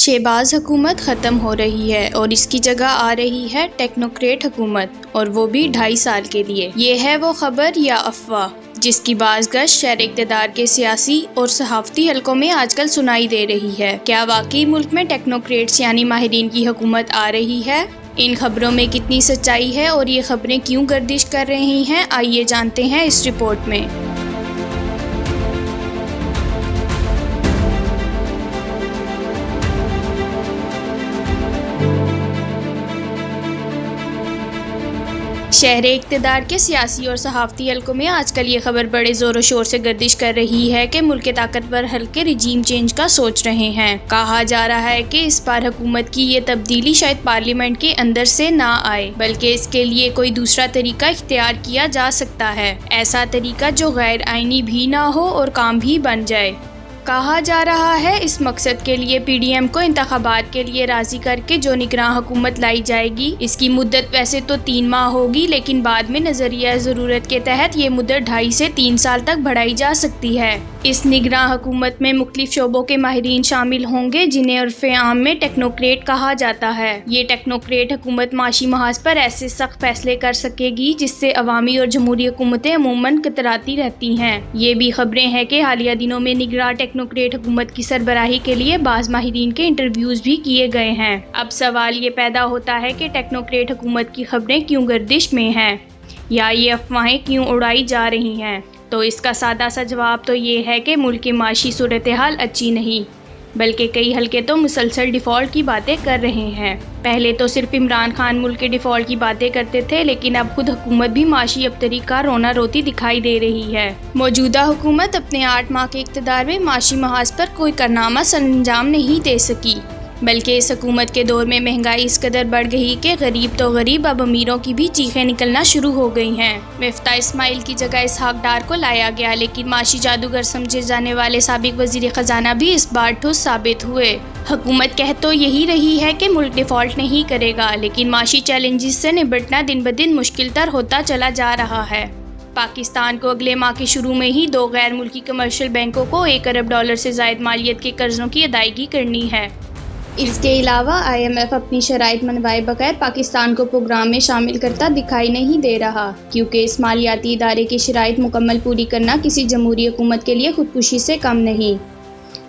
شہباز حکومت ختم ہو رہی ہے اور اس کی جگہ آ رہی ہے ٹیکنوکریٹ حکومت، اور وہ بھی 2.5 سال کے لیے۔ یہ ہے وہ خبر یا افواہ جس کی باز گشت شہر اقتدار کے سیاسی اور صحافتی حلقوں میں آج کل سنائی دے رہی ہے۔ کیا واقعی ملک میں ٹیکنوکریٹس یعنی ماہرین کی حکومت آ رہی ہے؟ ان خبروں میں کتنی سچائی ہے اور یہ خبریں کیوں گردش کر رہی ہیں، آئیے جانتے ہیں اس رپورٹ میں۔ شہر اقتدار کے سیاسی اور صحافتی حلقوں میں آج کل یہ خبر بڑے زور و شور سے گردش کر رہی ہے کہ ملک کے طاقتور حلقے رجیم چینج کا سوچ رہے ہیں۔ کہا جا رہا ہے کہ اس بار حکومت کی یہ تبدیلی شاید پارلیمنٹ کے اندر سے نہ آئے، بلکہ اس کے لیے کوئی دوسرا طریقہ اختیار کیا جا سکتا ہے، ایسا طریقہ جو غیر آئینی بھی نہ ہو اور کام بھی بن جائے۔ کہا جا رہا ہے اس مقصد کے لیے پی ڈی ایم کو انتخابات کے لیے راضی کر کے جو نگراں حکومت لائی جائے گی، اس کی مدت ویسے تو 3 ماہ ہوگی، لیکن بعد میں نظریہ ضرورت کے تحت یہ مدت 2.5 سے 3 سال تک بڑھائی جا سکتی ہے۔ اس نگراں حکومت میں مختلف شعبوں کے ماہرین شامل ہوں گے جنہیں عرف عام میں ٹیکنوکریٹ کہا جاتا ہے۔ یہ ٹیکنوکریٹ حکومت معاشی محاذ پر ایسے سخت فیصلے کر سکے گی جس سے عوامی اور جمہوری حکومتیں عموماً کتراتی رہتی ہیں۔ یہ بھی خبریں ہیں کہ حالیہ دنوں میں نگراں ٹیکنوکریٹ حکومت کی سربراہی کے لیے بعض ماہرین کے انٹرویوز بھی کیے گئے ہیں۔ اب سوال یہ پیدا ہوتا ہے کہ ٹیکنوکریٹ حکومت کی خبریں کیوں گردش میں ہیں، یا یہ افواہیں کیوں اڑائی جا رہی ہیں؟ تو اس کا سادہ سا جواب تو یہ ہے کہ ملک کی معاشی صورتحال اچھی نہیں، بلکہ کئی حلقے تو مسلسل ڈیفالٹ کی باتیں کر رہے ہیں۔ پہلے تو صرف عمران خان ملک کے ڈیفالٹ کی باتیں کرتے تھے، لیکن اب خود حکومت بھی معاشی ابتری کا رونا روتی دکھائی دے رہی ہے۔ موجودہ حکومت اپنے 8 ماہ کے اقتدار میں معاشی محاذ پر کوئی کارنامہ سر انجام نہیں دے سکی، بلکہ اس حکومت کے دور میں مہنگائی اس قدر بڑھ گئی کہ غریب تو غریب، اب امیروں کی بھی چیخیں نکلنا شروع ہو گئی ہیں۔ مفتاح اسماعیل کی جگہ اسحاق ڈار کو لایا گیا، لیکن معاشی جادوگر سمجھے جانے والے سابق وزیر خزانہ بھی اس بار ٹھوس ثابت ہوئے۔ حکومت کہہ تو یہی رہی ہے کہ ملک ڈیفالٹ نہیں کرے گا، لیکن معاشی چیلنجز سے نمٹنا دن بدن مشکل تر ہوتا چلا جا رہا ہے۔ پاکستان کو اگلے ماہ کے شروع میں ہی 2 غیر ملکی کمرشل بینکوں کو $1 ارب سے زائد مالیت کے قرضوں کی ادائیگی کرنی ہے۔ اس کے علاوہ IMF اپنی شرائط منوائے بغیر پاکستان کو پروگرام میں شامل کرتا دکھائی نہیں دے رہا، کیونکہ اس مالیاتی ادارے کی شرائط مکمل پوری کرنا کسی جمہوری حکومت کے لیے خودکشی سے کم نہیں۔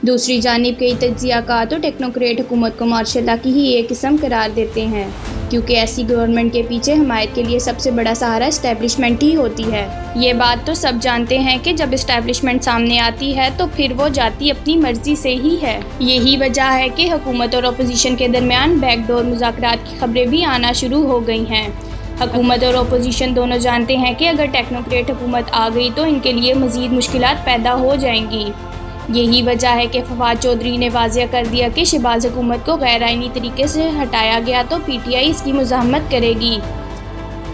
دوسری جانب کئی تجزیہ کار تو ٹیکنوکریٹ حکومت کو مارشل لا کی ہی ایک قسم قرار دیتے ہیں، کیونکہ ایسی گورنمنٹ کے پیچھے حمایت کے لیے سب سے بڑا سہارا اسٹیبلشمنٹ ہی ہوتی ہے۔ یہ بات تو سب جانتے ہیں کہ جب اسٹیبلشمنٹ سامنے آتی ہے تو پھر وہ جاتی اپنی مرضی سے ہی ہے۔ یہی وجہ ہے کہ حکومت اور اپوزیشن کے درمیان بیک ڈور مذاکرات کی خبریں بھی آنا شروع ہو گئی ہیں۔ حکومت اور اپوزیشن دونوں جانتے ہیں کہ اگر ٹیکنوکریٹ حکومت آ گئی تو ان کے لیے مزید مشکلات پیدا ہو جائیں گی۔ یہی وجہ ہے کہ فواد چودھری نے واضح کر دیا کہ شہباز حکومت کو غیر آئینی طریقے سے ہٹایا گیا تو PTI اس کی مزاحمت کرے گی۔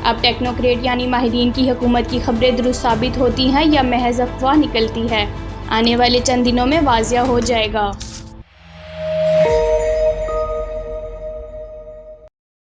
اب ٹیکنوکریٹ یعنی ماہرین کی حکومت کی خبریں درست ثابت ہوتی ہیں یا محض افواہ نکلتی ہے، آنے والے چند دنوں میں واضح ہو جائے گا۔